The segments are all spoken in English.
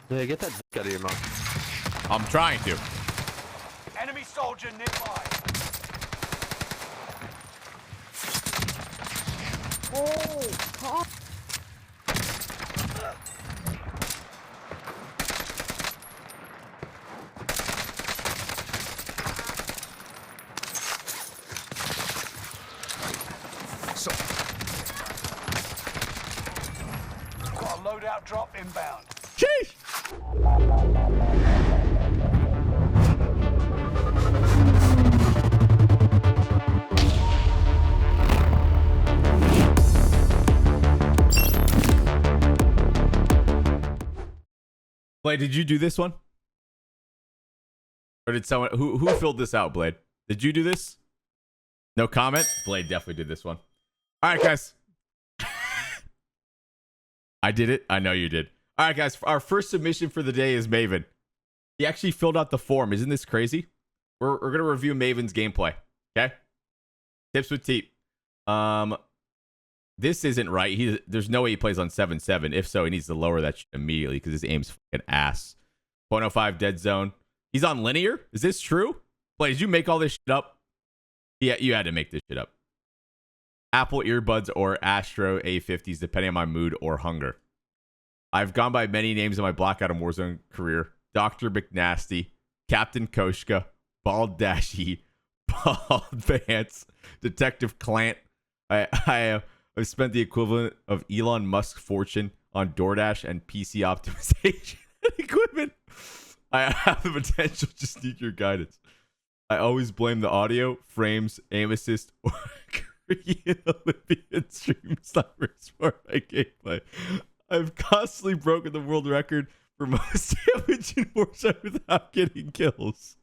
Yeah, get that dick out of your mouth. I'm trying to. Enemy soldier nearby. Oh, Got a loadout drop inbound. Sheesh. Blade, did you do this one? Or did someone who filled this out, Blade? Did you do this? No comment? Blade definitely did this one. All right, guys. I did it. I know you did. All right, guys. Our first submission for the day is Maven. He actually filled out the form. Isn't this crazy? We're going to review Maven's gameplay. Okay? Tips with TeeP. This isn't right. There's no way he plays on 7-7. If so, he needs to lower that shit immediately because his aim's fucking ass. 0.05 dead zone. He's on linear? Is this true? Blade, did you make all this shit up? Yeah, you had to make this shit up. Apple earbuds or Astro A50s, depending on my mood or hunger. I've gone by many names in my Blackout and Warzone career. Dr. McNasty, Captain Koshka, Bald Dashy, Bald Vance, Detective Clant. I've spent the equivalent of Elon Musk's fortune on DoorDash and PC optimization equipment. I have the potential to sneak your guidance. I always blame the audio, frames, aim assist, or Korean Olympian stream snipers for my gameplay. I've constantly broken the world record for most damage in Warzone without getting kills.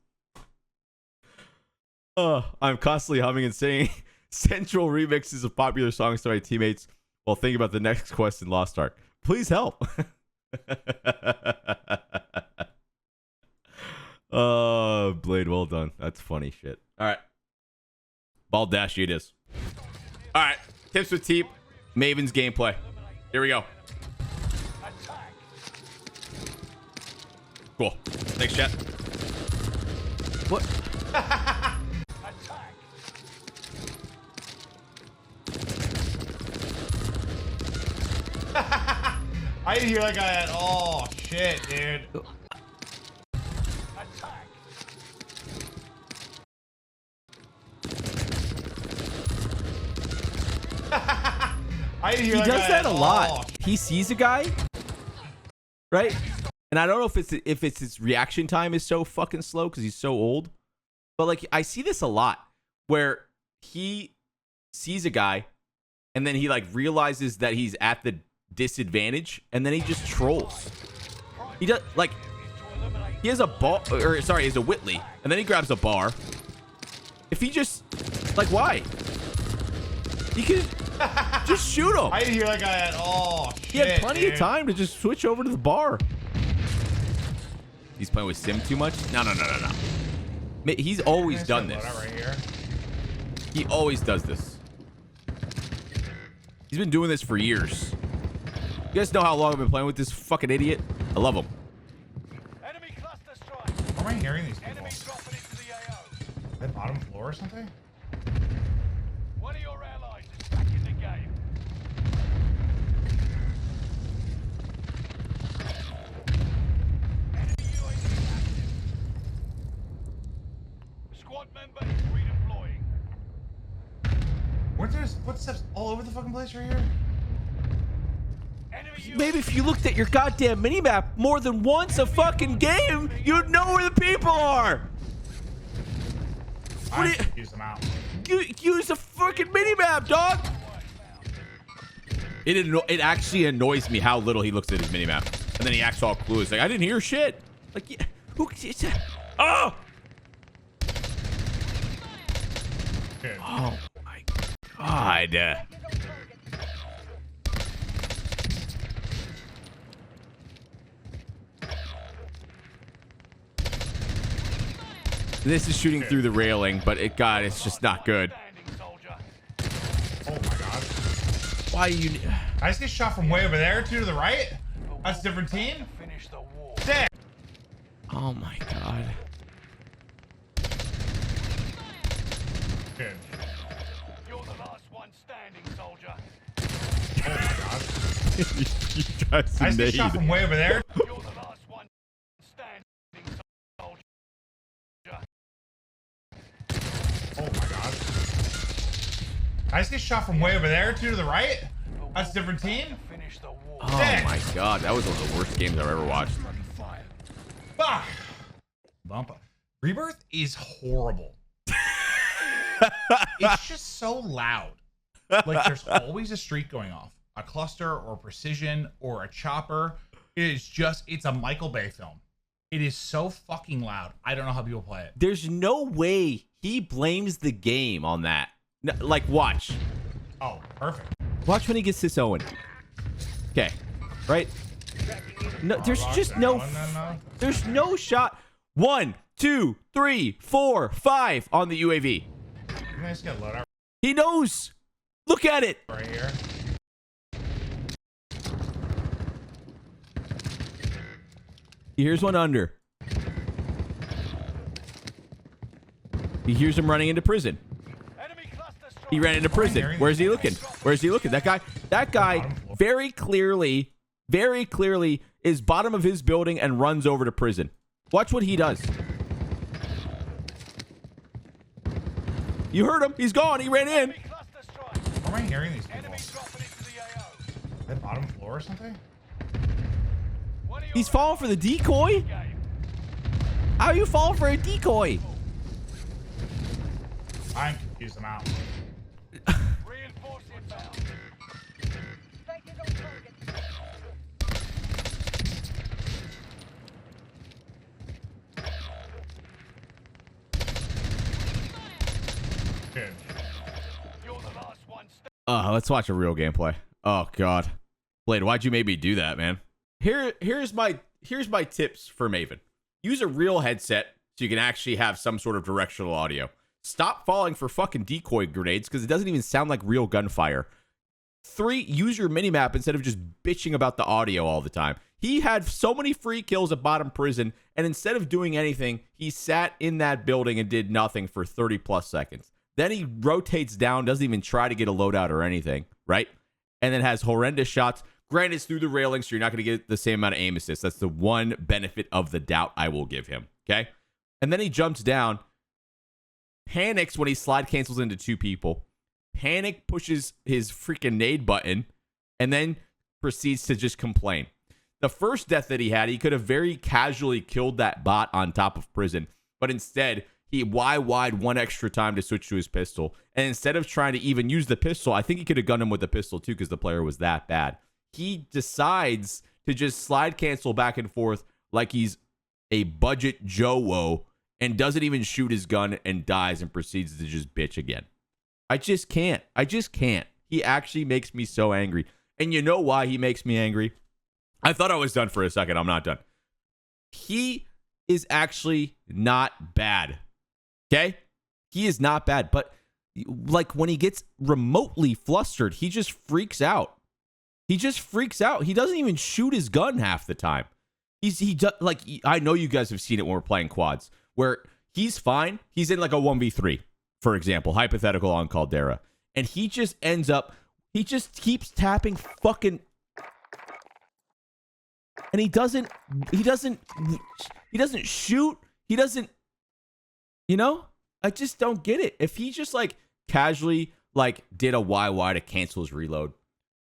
I'm constantly humming and singing central remixes of popular songs to my teammates while thinking about the next quest in Lost Ark. Please help. Oh, Blade, well done. That's funny shit. All right. Bald dash it is. All right. Tips with TeeP. Maven's gameplay. Here we go. Cool. Thanks, chat. What? I didn't hear that guy at all. Shit, dude. I didn't hear He that does guy that at a all. lot. He sees a guy, right? And I don't know if it's his reaction time is so fucking slow because he's so old. But like I see this a lot where he sees a guy and then he like realizes that he's at the disadvantage and then he just trolls. He does like he has a ball or sorry, he has a Whitley and then he grabs a bar. If he just like why? He could just shoot him. I didn't hear that guy at all. He had plenty of time to just switch over to the bar. He's playing with Sim too much? No. He's always done this. Right here. He always does this. He's been doing this for years. You guys know how long I've been playing with this fucking idiot? I love him. Enemy cluster strike. How am I hearing these people? Enemy dropping into the AO. Is that bottom floor or something? One of your allies is back in the game. Enemy UAV active. Squad member is redeploying. Weren't there footsteps all over the fucking place right here? Enemy UAV Maybe if you looked at your goddamn minimap more than once a fucking game, you'd know where the people are. What do you... Use them out. Use the fucking minimap, dog. It actually annoys me how little he looks at his minimap, and then he acts all clueless. Like I didn't hear shit. Like, yeah, who? Oh! Good. Oh my god. This is shooting through the railing, but God, it's just not good. standing, soldier. Oh my god. Why are you? I just get shot from way over there, two to the right. That's a different team. Finish the war. Damn. Oh my god. Good. You're the last one standing, soldier. Oh my god. You guys I see shot from way over there. You're the last one standing, soldier. Oh my god. I see shot from way over there, two to the right. That's a different team. Finish the war. Oh my god, that was one of the worst games I've ever watched. Fuck. Bump. Rebirth is horrible. It's just so loud. Like there's always a streak going off. A cluster or precision or a chopper. It is just, it's a Michael Bay film. It is so fucking loud. I don't know how people play it. There's no way he blames the game on that. No, like, watch. Oh, perfect. Watch when he gets this Owen. Okay, right? No, there's just no. There's no shot. 1, 2, 3, 4, 5 on the UAV. You guys get load out He knows. Look at it. right here. He hears one under. He hears him running into prison. Enemy cluster strike. He ran into prison. Where's he looking? Where's he looking? That guy very clearly is bottom of his building and runs over to prison. Watch what he does. You heard him. He's gone. He ran in. Enemy cluster strike. Where am I hearing these people? Enemy dropping into the AO. That bottom floor or something? One of your He's falling for the decoy. game. How are you falling for a decoy? I'm confused. I'm out. Reinforce inbound. Good. You're the last one standing. Let's watch a real gameplay. Oh god, Blade, why'd you make me do that, man? Here's my tips for Maven. Use a real headset so you can actually have some sort of directional audio. Stop falling for fucking decoy grenades because it doesn't even sound like real gunfire. 3, use your minimap instead of just bitching about the audio all the time. He had so many free kills at bottom prison, and instead of doing anything, he sat in that building and did nothing for 30 plus seconds. Then he rotates down, doesn't even try to get a loadout or anything, right? And then has horrendous shots. Granted, it's through the railing, so you're not going to get the same amount of aim assist. That's the one benefit of the doubt I will give him, okay? And then he jumps down, panics when he slide cancels into 2 people, panic pushes his freaking nade button, and then proceeds to just complain. The first death that he had, he could have very casually killed that bot on top of prison, but instead, he wide one extra time to switch to his pistol. And instead of trying to even use the pistol, I think he could have gunned him with the pistol too because the player was that bad. He decides to just slide cancel back and forth like he's a budget Joe-wo and doesn't even shoot his gun and dies and proceeds to just bitch again. I just can't. He actually makes me so angry. And you know why he makes me angry? I thought I was done for a second. I'm not done. He is actually not bad. Okay? He is not bad. But like when he gets remotely flustered, he just freaks out. He doesn't even shoot his gun half the time. I know you guys have seen it when we're playing quads, where he's fine. He's in like a 1v3, for example, hypothetical on Caldera. And he just keeps tapping fucking, and he doesn't shoot. He doesn't, I just don't get it. If he just like casually like did a YY to cancel his reload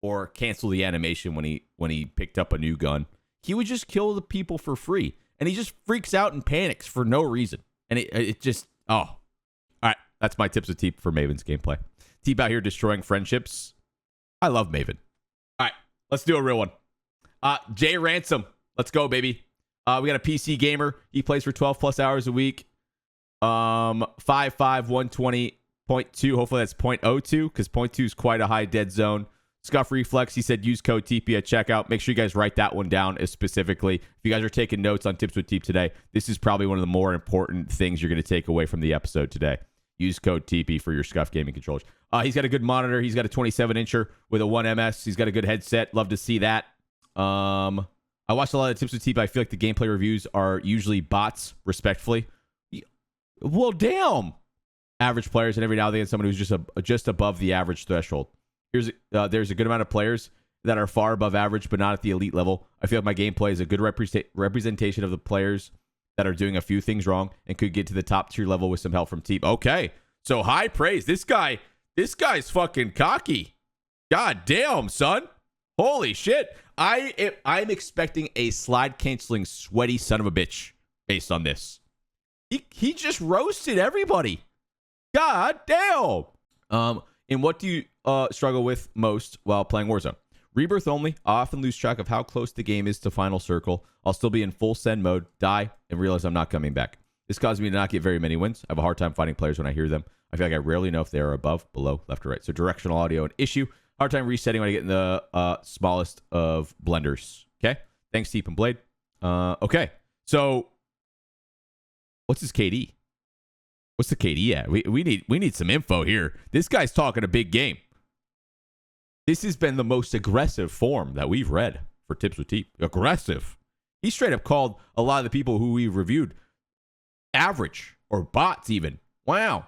or cancel the animation when he picked up a new gun, he would just kill the people for free. And he just freaks out and panics for no reason. And it just, oh. All right, that's my tips with TeeP for Maven's gameplay. TeeP out here destroying friendships. I love Maven. All right, let's do a real one. Jay Ransom, let's go, baby. We got a PC gamer. He plays for 12 plus hours a week. 5'5", 120.2. Hopefully that's 0.02 because 0.2 is quite a high dead zone. Scuff Reflex, he said use code TeeP at checkout. Make sure you guys write that one down specifically. If you guys are taking notes on tips with TeeP today, this is probably one of the more important things you're going to take away from the episode today. Use code TeeP for your Scuff gaming controllers. He's got a good monitor. He's got a 27-incher with a 1MS. He's got a good headset. Love to see that. I I watched a lot of Tips with TeeP. I feel like the gameplay reviews are usually bots, respectfully. Well, damn. Average players, and every now and then someone who's just above the average threshold. There's a good amount of players that are far above average, but not at the elite level. I feel like my gameplay is a good representation of the players that are doing a few things wrong and could get to the top tier level with some help from TeeP. Okay, so high praise. This guy's fucking cocky. God damn, son. Holy shit. I'm expecting a slide canceling sweaty son of a bitch based on this. He just roasted everybody. God damn. And what do you struggle with most while playing Warzone? Rebirth only. I often lose track of how close the game is to final circle. I'll still be in full send mode, die, and realize I'm not coming back. This causes me to not get very many wins. I have a hard time finding players when I hear them. I feel like I rarely know if they are above, below, left, or right. So directional audio, an issue. Hard time resetting when I get in the smallest of blenders. Okay? Thanks, TeeP and Blade. Okay. So, what's his KD? What's the KD at? We need some info here. This guy's talking a big game. This has been the most aggressive form that we've read for Tips with TeeP. Aggressive. He straight up called a lot of the people who we've reviewed average or bots even. Wow.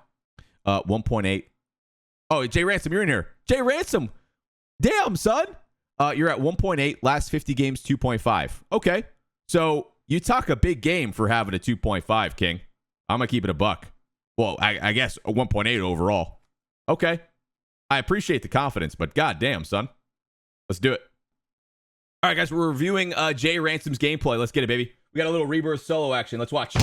1.8. Oh, Jay Ransom, you're in here. Jay Ransom. Damn, son. You're at 1.8. Last 50 games, 2.5. Okay. So you talk a big game for having a 2.5, King. I'm going to keep it a buck. Well, I guess a 1.8 overall. Okay. I appreciate the confidence, but goddamn, son. Let's do it. All right, guys, we're reviewing Jay Ransom's gameplay. Let's get it, baby. We got a little Rebirth solo action. Let's watch.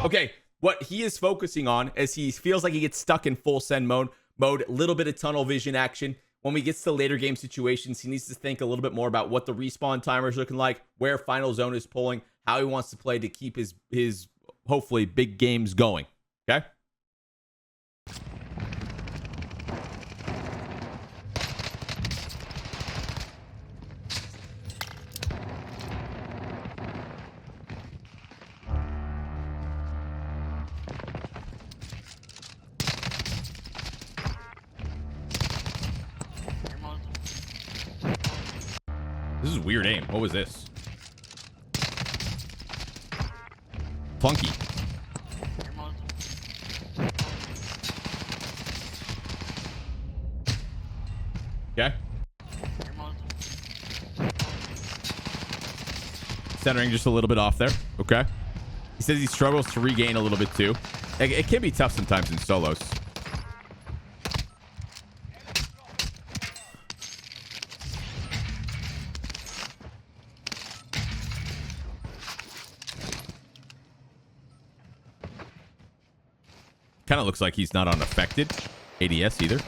Okay, what he is focusing on is he feels like he gets stuck in full send mode, a little bit of tunnel vision action. When we get to later game situations, he needs to think a little bit more about what the respawn timer is looking like, where final zone is pulling, how he wants to play to keep his hopefully big games going. Okay? This is weird aim. What was this? Funky. Okay. Centering just a little bit off there. Okay. He says he struggles to regain a little bit too. It can be tough sometimes in solos. Kind of looks like he's not unaffected. ADS either.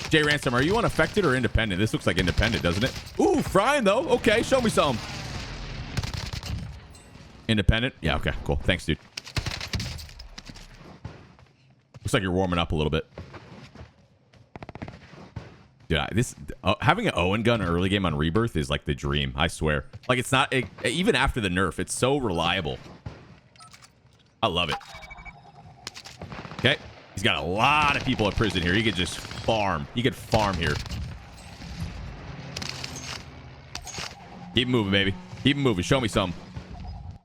Jay Ransom, are you unaffected or independent? This looks like independent, doesn't it? Ooh, frying though. Okay, show me some. Independent? Yeah, okay, cool. Thanks, dude. Looks like you're warming up a little bit. Dude, having an Owen gun early game on Rebirth is like the dream, I swear. Like, it's not... even after the nerf, it's so reliable. I love it. Okay. He's got a lot of people in prison here. He could just farm. He could farm here. Keep moving, baby. Keep moving. Show me some.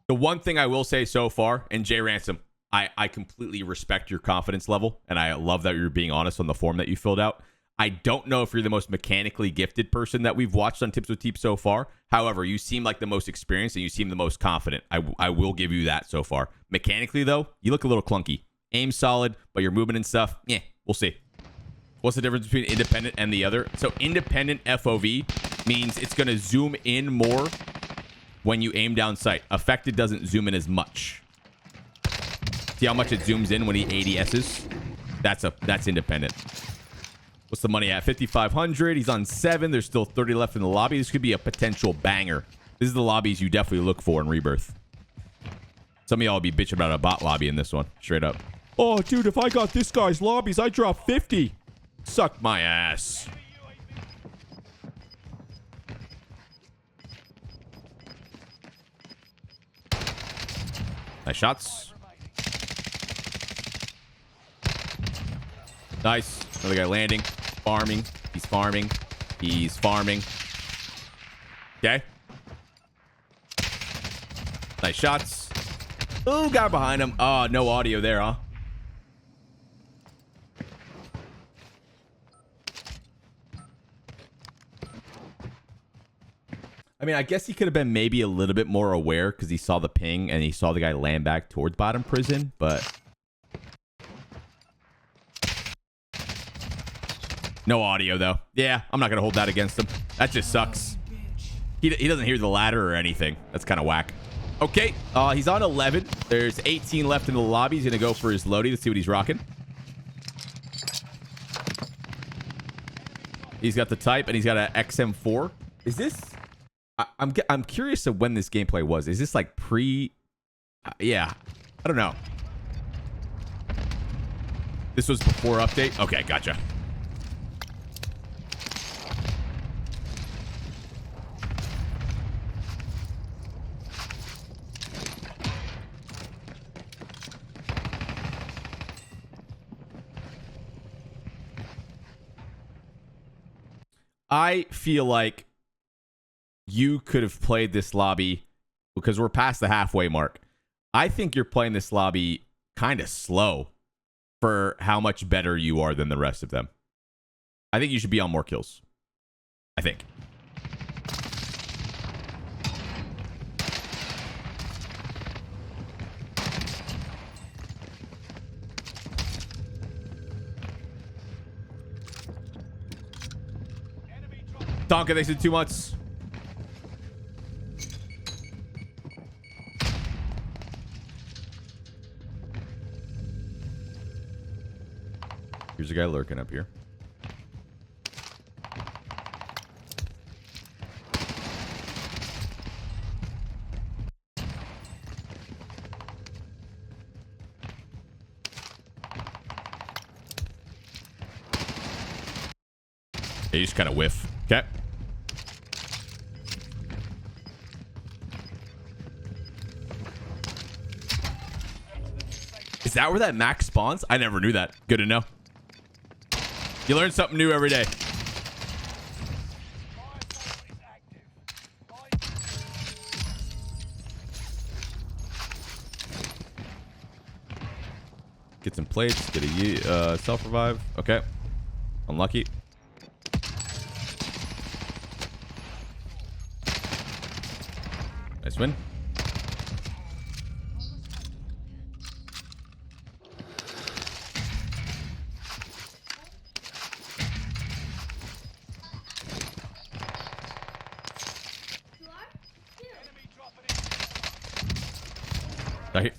The one thing I will say so far, and Jay Ransom, I completely respect your confidence level, and I love that you're being honest on the form that you filled out. I don't know if you're the most mechanically gifted person that we've watched on Tips with TeeP so far. However, you seem like the most experienced, and you seem the most confident. I will give you that so far. Mechanically, though, you look a little clunky. Aim solid, but your movement and stuff, yeah, we'll see. What's the difference between independent and the other? So independent FOV means it's going to zoom in more when you aim down sight. Affected doesn't zoom in as much. See how much it zooms in when he ADSs? That's independent. What's the money at? 5,500. He's on 7. There's still 30 left in the lobby. This could be a potential banger. This is the lobbies you definitely look for in Rebirth. Some of y'all will be bitching about a bot lobby in this one. Straight up. Oh, dude, if I got this guy's lobbies, I drop 50. Suck my ass. Nice shots. Nice. Another guy landing. Farming. He's farming. He's farming. Okay. Nice shots. Oh, guy behind him. Oh, no audio there, huh? I mean, I guess he could have been maybe a little bit more aware because he saw the ping and he saw the guy land back towards bottom prison, but no audio, though. Yeah, I'm not going to hold that against him. That just sucks. He doesn't hear the ladder or anything. That's kind of whack. Okay, he's on 11. There's 18 left in the lobby. He's going to go for his loadie. Let's see what he's rocking. He's got the type, and he's got an XM4. Is this... I'm curious of when this gameplay was. Is this like pre... yeah, I don't know. This was before update? Okay, gotcha. I feel like you could have played this lobby because we're past the halfway mark. I think you're playing this lobby kind of slow for how much better you are than the rest of them. I think you should be on more kills. I think. Tonka, they said 2 months. Here's a guy lurking up here. Yeah, you just kind of whiff. Okay. Is that where that max spawns? I never knew that. Good to know. You learn something new every day. Get some plates. Get a self-revive. Okay. Unlucky. Nice win.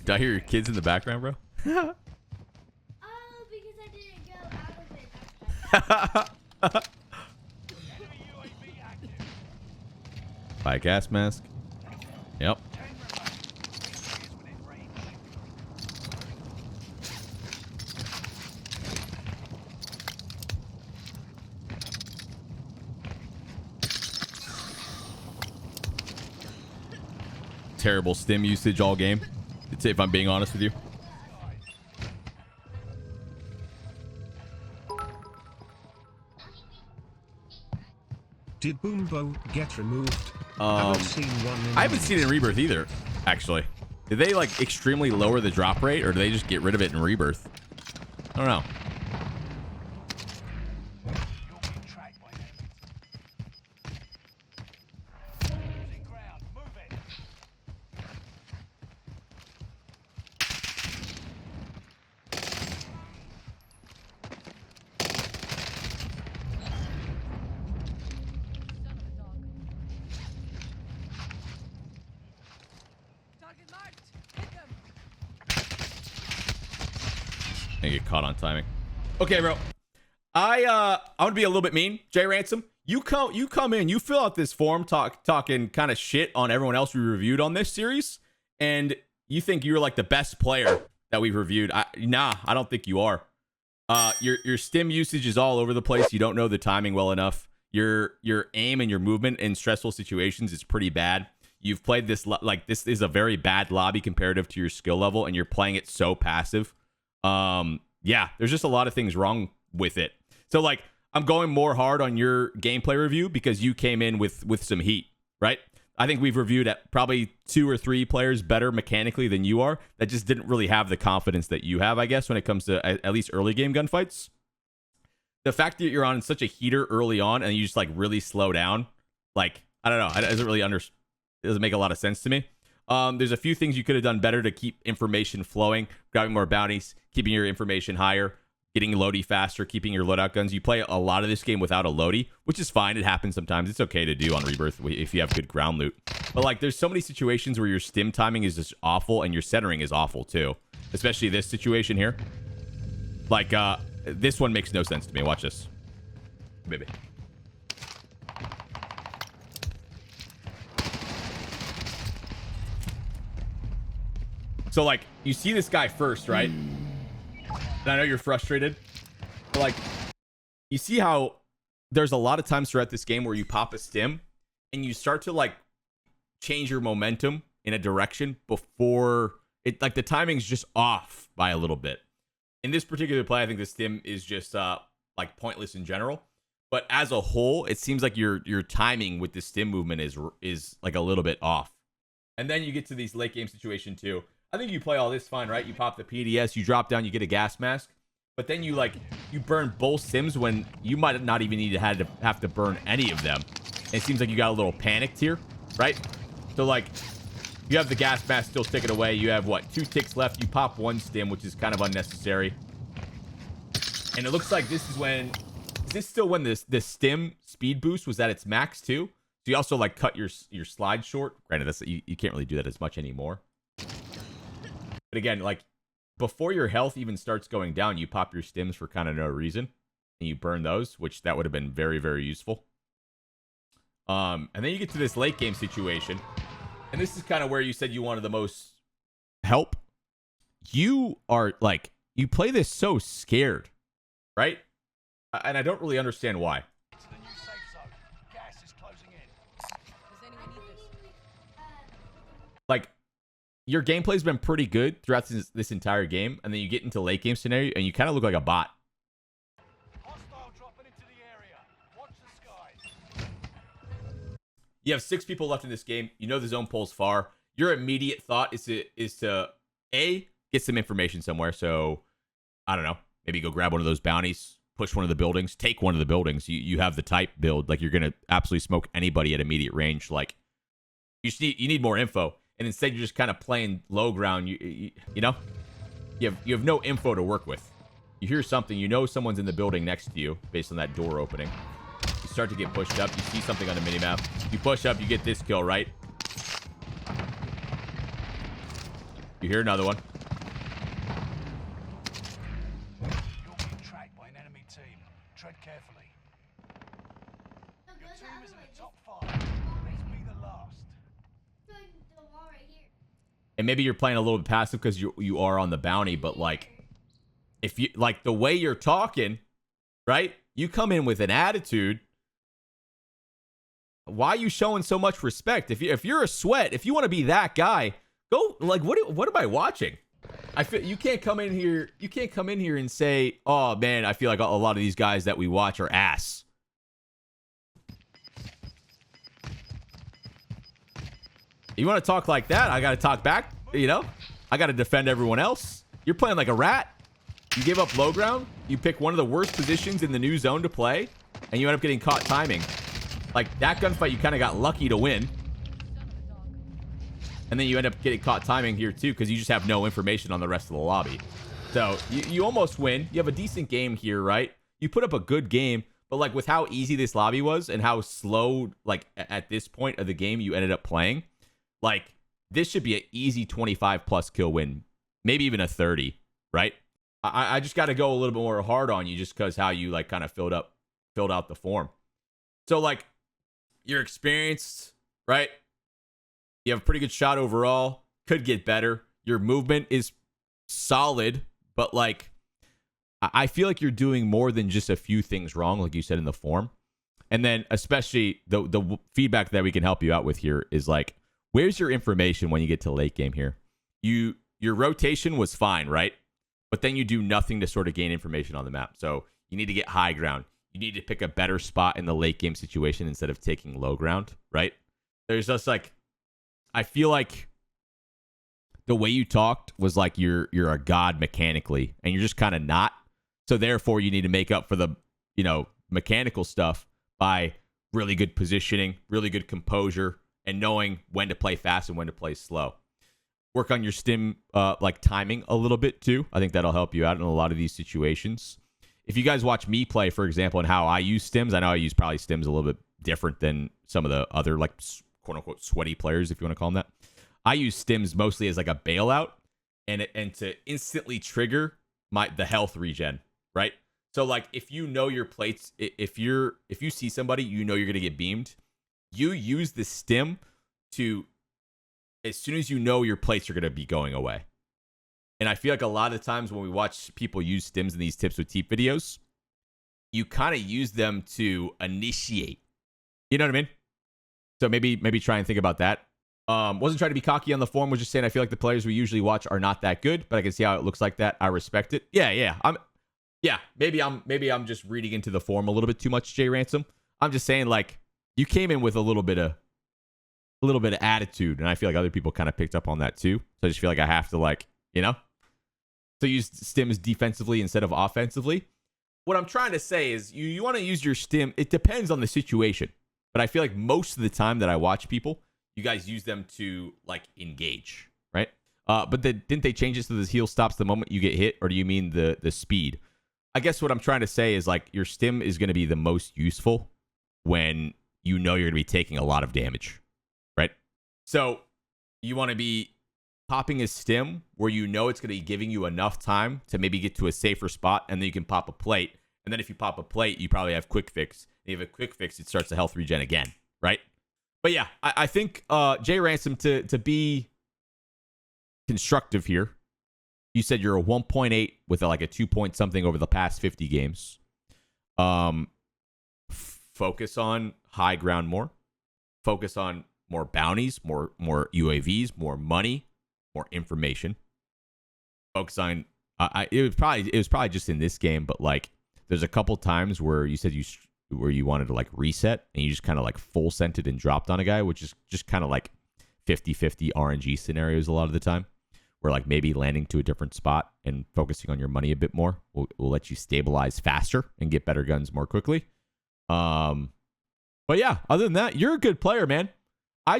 Did I hear your kids in the background, bro? Oh, because I didn't go out of it. Buy a gas mask. Yep. Terrible stim usage all game. If I'm being honest with you. Did Boombo get removed? I haven't seen it in Rebirth either, actually. Did they like extremely lower the drop rate, or do they just get rid of it in Rebirth? I don't know. I get caught on timing. Okay, bro. I'm gonna be a little bit mean. Jay Ransom, you come in, you fill out this form talking kind of shit on everyone else we reviewed on this series, and you think you're like the best player that we've reviewed. Nah, I don't think you are. Your stim usage is all over the place. You don't know the timing well enough. Your aim and your movement in stressful situations is pretty bad. You've played this like this is a very bad lobby comparative to your skill level, and you're playing it so passive. Yeah, there's just a lot of things wrong with it. So like, I'm going more hard on your gameplay review because you came in with some heat. right? I think we've reviewed at probably 2 or 3 players better mechanically than you are that just didn't really have the confidence that you have, I guess, when it comes to at least early game gunfights. The fact that you're on such a heater early on and you just like really slow down, like, I don't know, it doesn't make a lot of sense to me. There's a few things you could have done better to keep information flowing, grabbing more bounties, keeping your information higher, getting loady faster, keeping your loadout guns. You play a lot of this game without a loady, which is fine. It happens sometimes. It's okay to do on Rebirth if you have good ground loot. But like, there's so many situations where your stim timing is just awful and your centering is awful too. Especially this situation here. Like, this one makes no sense to me. Watch this. Baby. So like, you see this guy first, right? And I know you're frustrated, but like, you see how there's a lot of times throughout this game where you pop a stim and you start to like change your momentum in a direction before it, like the timing's just off by a little bit. In this particular play, I think the stim is just like pointless in general, but as a whole, it seems like your timing with the stim movement is like a little bit off. And then you get to these late game situation too. I think you play all this fine, right? You pop the PDS, you drop down, you get a gas mask, but then you burn both stims when you might not even need to have to burn any of them. And it seems like you got a little panicked here, right? So like, you have the gas mask still ticking away. You have what, 2 ticks left. You pop 1 stim, which is kind of unnecessary. And it looks like this is when, is this still when the stim speed boost was at its max too? So you also like cut your slide short. Granted, that's you can't really do that as much anymore. But again, like, before your health even starts going down, you pop your stims for kind of no reason. And you burn those, which that would have been very, very useful. And then you get to this late game situation. And this is kind of where you said you wanted the most help. You are, like, you play this so scared, right? And I don't really understand why. To the new safe zone. Gas is closing in. Like, your gameplay's been pretty good throughout this entire game, and then you get into late game scenario, and you kind of look like a bot. Hostile dropping into the area. Watch the skies. You have 6 people left in this game. You know the zone pulls far. Your immediate thought is to A, get some information somewhere. So, I don't know, maybe go grab one of those bounties, push one of the buildings, take one of the buildings. You have the type build, like you're gonna absolutely smoke anybody at immediate range. Like, you need more info. And instead, you're just kind of playing low ground. You know, you have no info to work with. You hear something, you know someone's in the building next to you based on that door opening. You start to get pushed up. You see something on the minimap. You push up, you get this kill, right? You hear another one. You're being tracked by an enemy team. Tread carefully. Your team is in the top 5. Let's be the last. And maybe you're playing a little bit passive because you are on the bounty, but like, if you like the way you're talking, right? You come in with an attitude. Why are you showing so much respect? If you're a sweat, if you want to be that guy, go like what am I watching? I feel you can't come in here. You can't come in here and say, "Oh man, I feel like a lot of these guys that we watch are ass." You want to talk like that? I got to talk back. You know, I got to defend everyone else. You're playing like a rat. You give up low ground. You pick one of the worst positions in the new zone to play, and you end up getting caught timing. Like, that gunfight, you kind of got lucky to win. And then you end up getting caught timing here, too, because you just have no information on the rest of the lobby. So, you almost win. You have a decent game here, right? You put up a good game, but, like, with how easy this lobby was and how slow, like, at this point of the game you ended up playing, like, this should be an easy 25-plus kill win. Maybe even a 30, right? I just got to go a little bit more hard on you just because how you, like, kind of filled out the form. So, like, you're experienced, right? You have a pretty good shot overall. Could get better. Your movement is solid, but, like, I feel like you're doing more than just a few things wrong, like you said in the form. And then, especially, the feedback that we can help you out with here is, like, where's your information when you get to late game here? Your rotation was fine, right? But then you do nothing to sort of gain information on the map. So you need to get high ground. You need to pick a better spot in the late game situation instead of taking low ground, right? there's just like, I feel like the way you talked was like you're a god mechanically, and you're just kind of not. So therefore, you need to make up for the, mechanical stuff by really good positioning, really good composure, and knowing when to play fast and when to play slow. Work on your stim like timing a little bit too. I think that'll help you out in a lot of these situations. If you guys watch me play, for example, and how I use stims, I know I use probably stims a little bit different than some of the other like quote unquote sweaty players, if you want to call them that. I use stims mostly as like a bailout and to instantly trigger the health regen, right? So like if you know your plates, if you see somebody, you're gonna get beamed, you use the stim to, as soon as you know your plates are gonna be going away. And I feel like a lot of the times when we watch people use stims in these tips with TeeP videos, you kind of use them to initiate. You know what I mean? So maybe try and think about that. Wasn't trying to be cocky on the forum. Was just saying I feel like the players we usually watch are not that good, but I can see how it looks like that. I respect it. Yeah. Maybe I'm just reading into the forum a little bit too much, Jay Ransom. I'm just saying like you came in with a little bit of attitude, and I feel like other people kind of picked up on that too. So I just feel like I have to so use stims defensively instead of offensively. What I'm trying to say is you want to use your stim. It depends on the situation, but I feel like most of the time that I watch people, you guys use them to like engage, right? But didn't they change it so the heal stops the moment you get hit, or do you mean the speed? I guess what I'm trying to say is like your stim is going to be the most useful when you know you're going to be taking a lot of damage, right? So you want to be popping a stim where you know it's going to be giving you enough time to maybe get to a safer spot, and then you can pop a plate. And then if you pop a plate, you probably have quick fix. And if you have a quick fix, it starts the health regen again, right? But yeah, I think Jay Ransom, to be constructive here, you said you're a 1.8 with like a 2 point something over the past 50 games. Focus on high ground more. Focus on more bounties, more UAVs, more money, more information. Focus on it was probably just in this game, but like there's a couple times where you said where you wanted to like reset and you just kind of like full scented and dropped on a guy, which is just kind of like 50-50 RNG scenarios a lot of the time, where like maybe landing to a different spot and focusing on your money a bit more will let you stabilize faster and get better guns more quickly. But yeah, other than that, you're a good player, man. I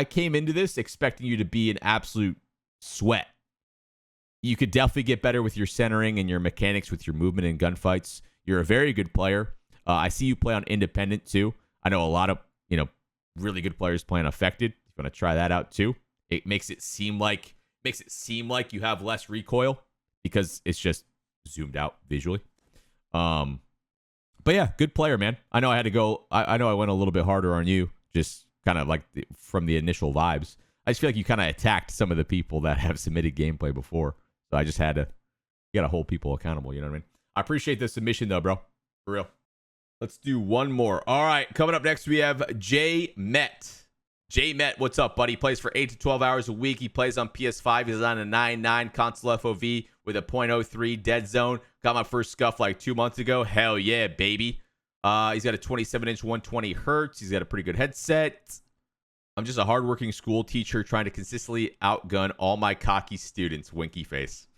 came into this expecting you to be an absolute sweat. You could definitely get better with your centering and your mechanics with your movement and gunfights. You're a very good player. I see you play on Independent too. I know a lot of really good players play on Affected. If you want to try that out too, it makes it seem like you have less recoil because it's just zoomed out visually. But yeah, good player, man. I know I had to go. I know I went a little bit harder on you, just kind of like from the initial vibes. I just feel like you kind of attacked some of the people that have submitted gameplay before. So I just had to, you got to hold people accountable. You know what I mean? I appreciate the submission though, bro. For real. Let's do one more. All right. Coming up next, we have J Met. J Met, what's up, buddy? He plays for 8 to 12 hours a week. He plays on PS5. He's on a 9.9 console FOV with a .03 dead zone. Got my first scuff like 2 months ago. Hell yeah, baby. He's got a 27-inch 120 hertz. He's got a pretty good headset. I'm just a hardworking school teacher trying to consistently outgun all my cocky students. Winky face.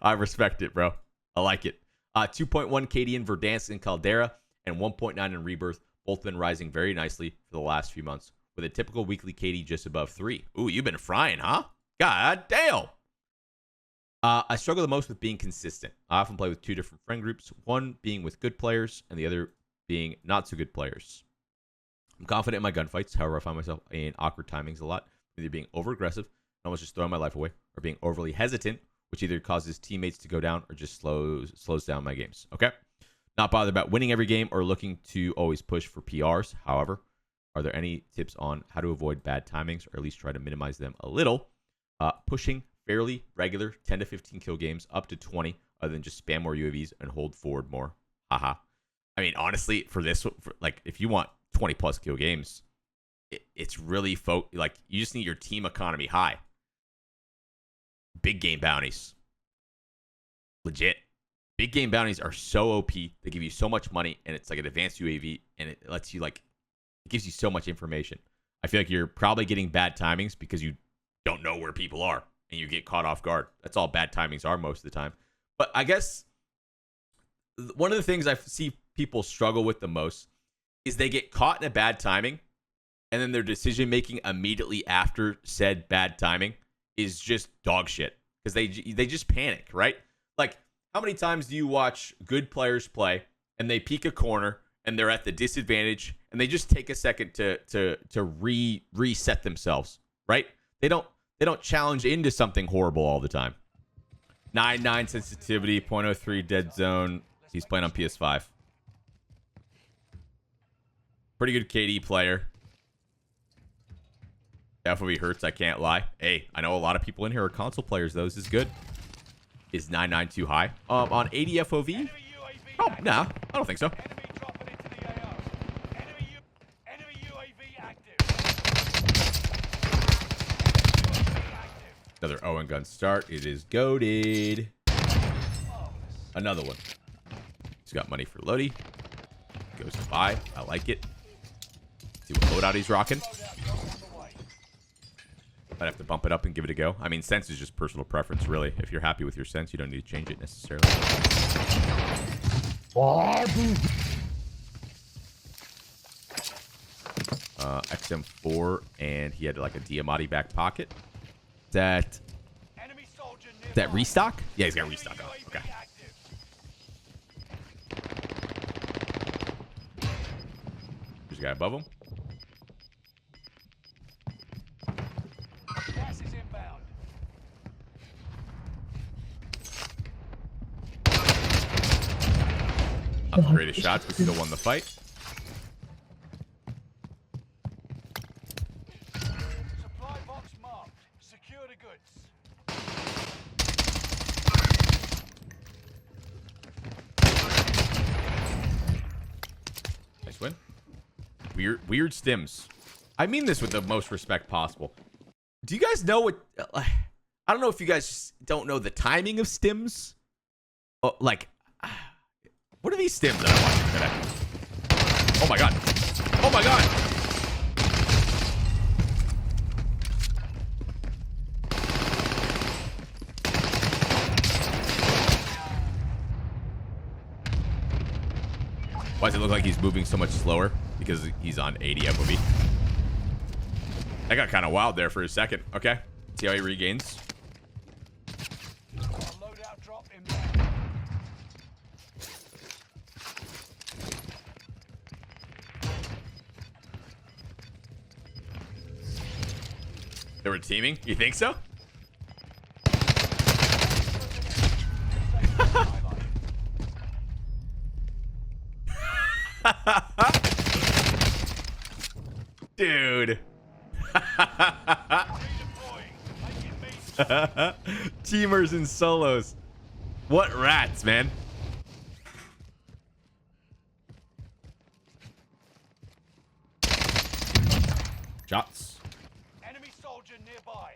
I respect it, bro. I like it. 2.1 KD in Verdansk and Caldera and 1.9 in Rebirth. Both been rising very nicely for the last few months, with a typical weekly KD just above 3. Ooh, you've been frying, huh? God damn. I struggle the most with being consistent. I often play with two different friend groups, one being with good players and the other being not so good players. I'm confident in my gunfights. However, I find myself in awkward timings a lot, either being over-aggressive and almost just throwing my life away, or being overly hesitant, which either causes teammates to go down or just slows down my games. Okay? Not bothered about winning every game or looking to always push for PRs. However, are there any tips on how to avoid bad timings, or at least try to minimize them a little? Pushing fairly regular 10 to 15 kill games up to 20, other than just spam more UAVs and hold forward more. Haha. I mean, honestly, for this, if you want 20 plus kill games, it's really you just need your team economy high. Big game bounties. Legit. Big game bounties are so OP. They give you so much money, and it's like an advanced UAV, and it lets you It gives you so much information. I feel like you're probably getting bad timings because you don't know where people are and you get caught off guard. That's all bad timings are most of the time. But I guess one of the things I see people struggle with the most is they get caught in a bad timing, and then their decision making immediately after said bad timing is just dog shit because they just panic, right? Like, how many times do you watch good players play and they peek a corner and they're at the disadvantage and they just take a second to reset themselves, right? They don't challenge into something horrible all the time. 9.9 sensitivity, 0.03 dead zone. He's playing on PS5. Pretty good KD player. FOV hurts, I can't lie. Hey, I know a lot of people in here are console players, though. This is good. Is 9.9 too high? On 80 FOV? Oh, nah, I don't think so. Enemy dropping into the AO. Enemy UAV active. Another Owen gun start. It is goated. Another one. He's got money for Lodi. Goes to buy. I like it. See what loadout he's rocking. I'd have to bump it up and give it a go. I mean, sense is just personal preference, really. If you're happy with your sense, you don't need to change it necessarily. XM4, and he had like a Diamatti back pocket. That restock? Yeah, he's got restock on. Okay. There's a guy above him. Gas is inbound. Upgraded shots, but still won the fight. Supply box marked. Secure the goods. Nice win. Weird stims. I mean this with the most respect possible. Do you guys know what... I don't know if you guys don't know the timing of stims. Oh, like... What are these stims that I'm watching today? Oh my god. Oh my god. Why does it look like he's moving so much slower? Because he's on 80 FOV. That got kind of wild there for a second. Okay. See how he regains. Loadout drop inbound. They were teaming? You think so? Dude. Teamers and solos. What rats, man. Shots. Enemy soldier nearby.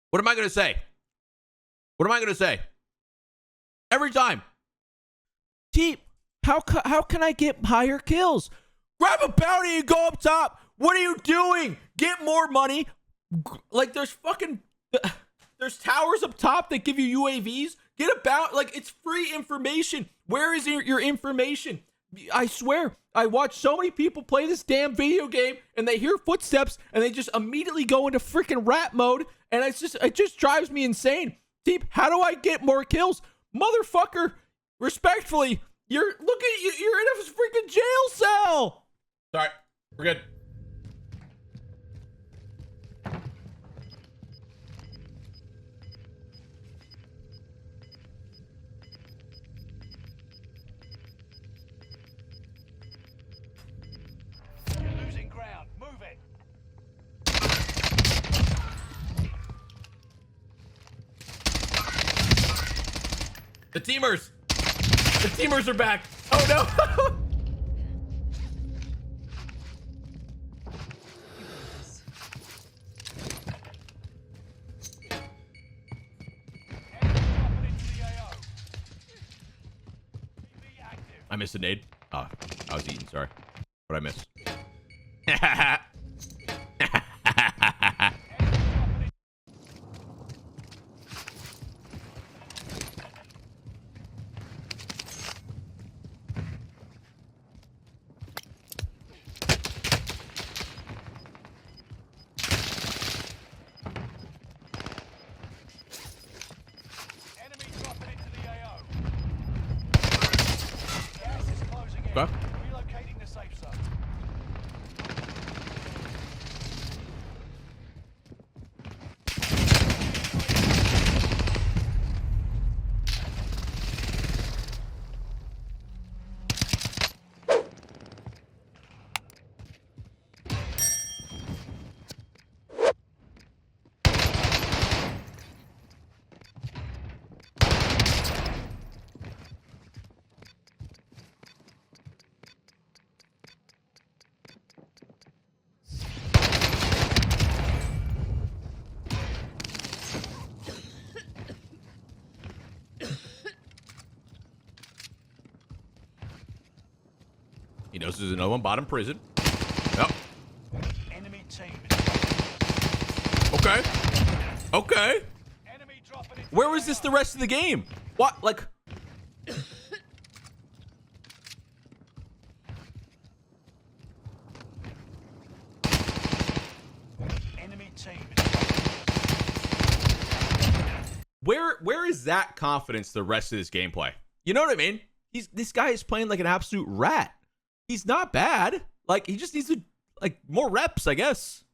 What am I going to say? What am I going to say? Every time. TeeP, how can I get higher kills? Grab a bounty and go up top. What are you doing? Get more money. Like, there's towers up top that give you UAVs. Get about, like, it's free information. Where is your information? I swear, I watch so many people play this damn video game and they hear footsteps and they just immediately go into freaking rat mode, and it just drives me insane. TeeP, how do I get more kills? Motherfucker, respectfully, you're in a freaking jail cell. Sorry, we're good. You're losing ground. Move it. The teamers! The teamers are back! Oh no! I missed a nade. Oh, I was eating, sorry. What'd I miss? Enemy dropping into the AO. Gas is closing in. Okay. Relocating the safe zone. He knows there's another one bottom prison. Yep. Enemy team. Okay. Okay. Enemy dropping into Where was this the rest of the game? What? Like, enemy team. where is that confidence the rest of this gameplay? You know what I mean? This guy is playing like an absolute rat. He's not bad. Like, he just needs to, like, more reps, I guess.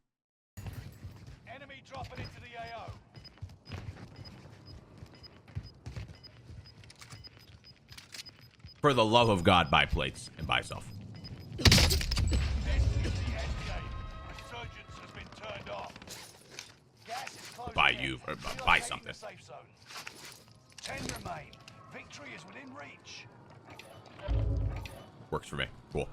Enemy dropping into the AO. For the love of God, buy plates and buy self. This is the end game. Resurgence has been turned off. Gas is closing Buy in. you, or Relocating buy something. the safe zone. 10 remain. Victory is within reach. Works for me. Cool.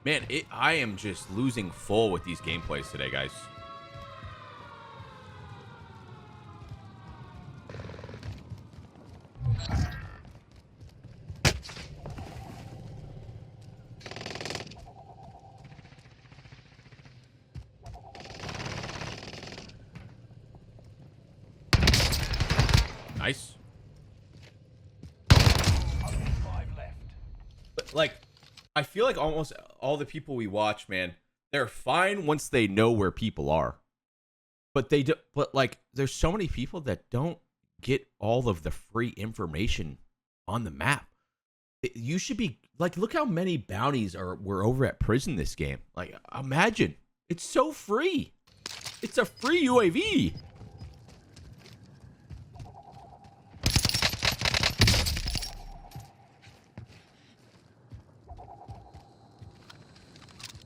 Man, I am just losing full with these gameplays today, guys. Nice. Only 5 left. But, like, I feel like almost all the people we watch, man, they're fine once they know where people are. But they do, but like, there's so many people that don't get all of the free information on the map. You should be like, look how many bounties were over at prison this game. Like, imagine, it's so free. It's a free UAV.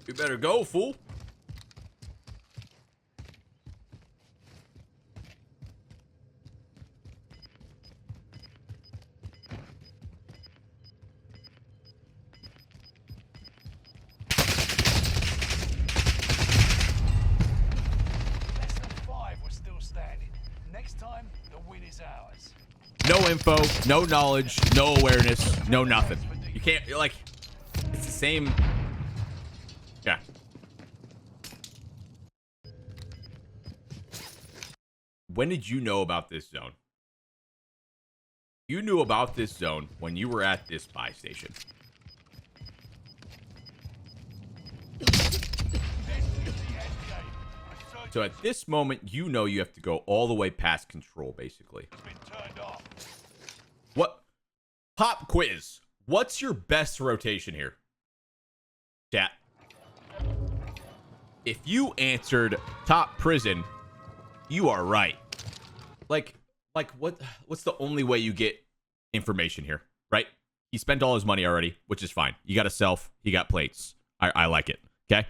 You better go, fool. Less than 5 were still standing. Next time, the win is ours. No info, no knowledge, no awareness, no nothing. You can't, like, it's the same. Yeah. When did you know about this zone? You knew about this zone when you were at this buy station. So at this moment, you know you have to go all the way past control, basically. What? Pop quiz. What's your best rotation here? Chat. If you answered top prison, you are right. Like what's the only way you get information here, right? He spent all his money already, which is fine. You got a self, he got plates. I like it, okay?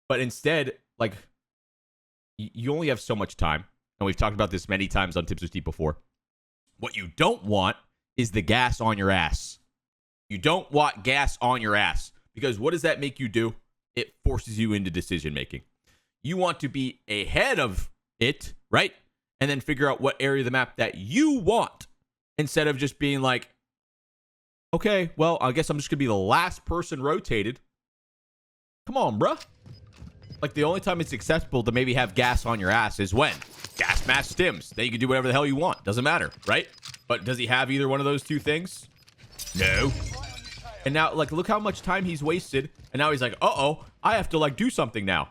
But instead, like, you only have so much time. And we've talked about this many times on Tips with TeeP before. What you don't want is the gas on your ass. You don't want gas on your ass. Because what does that make you do? It forces you into decision making. You want to be ahead of it, right? And then figure out what area of the map that you want. Instead of just being like, okay, well, I guess I'm just going to be the last person rotated. Come on, bruh. Like, the only time it's acceptable to maybe have gas on your ass is when gas mask stims. Then you can do whatever the hell you want. Doesn't matter, right? But does he have either one of those two things? No. And now, like, look how much time he's wasted. And now he's like, uh-oh, I have to, like, do something now.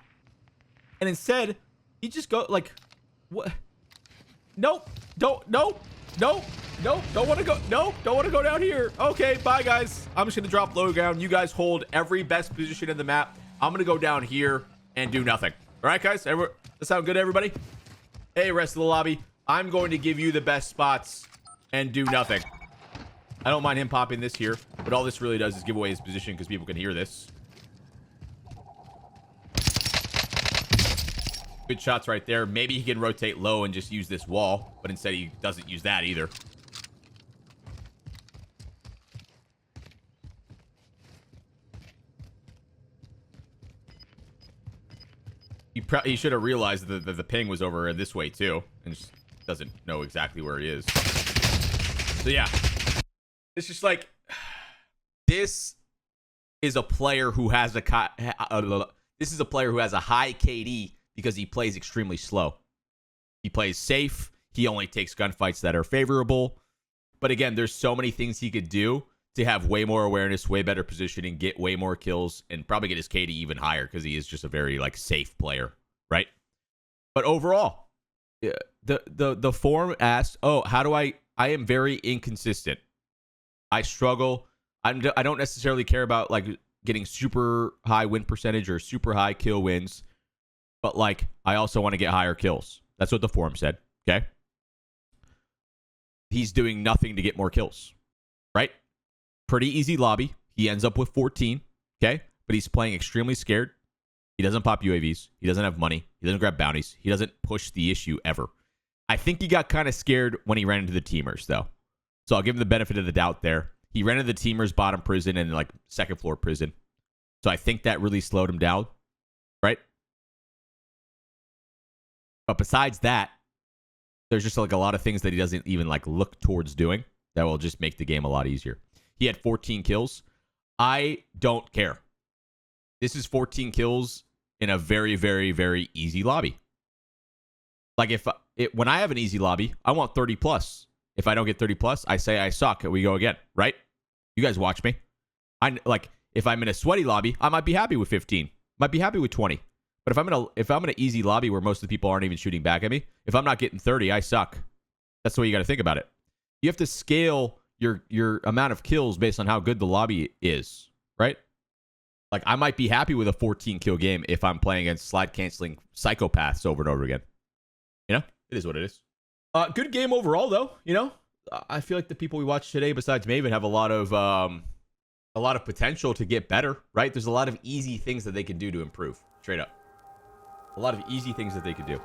And instead, he just go, like, what? Nope. Nope. Don't want to go. Nope. Don't want to go down here. Okay, bye, guys. I'm just going to drop low ground. You guys hold every best position in the map. I'm going to go down here and do nothing. All right, guys? That sound good, everybody? Hey, rest of the lobby. I'm going to give you the best spots and do nothing. I don't mind him popping this here, but all this really does is give away his position because people can hear this. Good shots right there. Maybe he can rotate low and just use this wall, but instead he doesn't use that either. He should have realized that the ping was over this way too, and just doesn't know exactly where he is. So yeah, it's just like, this is a player who has a high KD because he plays extremely slow. He plays safe. He only takes gunfights that are favorable. But again, there's so many things he could do to have way more awareness, way better positioning, get way more kills, and probably get his KD even higher because he is just a very like safe player, right? But overall, the forum asks, oh, how do I am very inconsistent. I struggle. I don't necessarily care about like getting super high win percentage or super high kill wins, but like I also want to get higher kills. That's what the forum said. Okay. He's doing nothing to get more kills, right? Pretty easy lobby. He ends up with 14. Okay. But he's playing extremely scared. He doesn't pop UAVs. He doesn't have money. He doesn't grab bounties. He doesn't push the issue ever. I think he got kind of scared when he ran into the teamers, though. So I'll give him the benefit of the doubt there. He ran into the teamers, bottom prison, and like second floor prison. So I think that really slowed him down, right? But besides that, there's just like a lot of things that he doesn't even like look towards doing that will just make the game a lot easier. He had 14 kills. I don't care. This is 14 kills in a very, very, very easy lobby. Like when I have an easy lobby, I want 30 plus. If I don't get 30 plus, I say I suck and we go again, right? You guys watch me. Like if I'm in a sweaty lobby, I might be happy with 15. Might be happy with 20. But if I'm in an easy lobby where most of the people aren't even shooting back at me, if I'm not getting 30, I suck. That's the way you got to think about it. You have to scale your amount of kills based on how good the lobby is, right? Like I might be happy with a 14 kill game if I'm playing against slide canceling psychopaths over and over again. You know, it is what it is. Good game overall, though. You know, I feel like the people we watched today, besides Maven, have a lot of potential to get better. Right? There's a lot of easy things that they can do to improve. Straight up, a lot of easy things that they could do.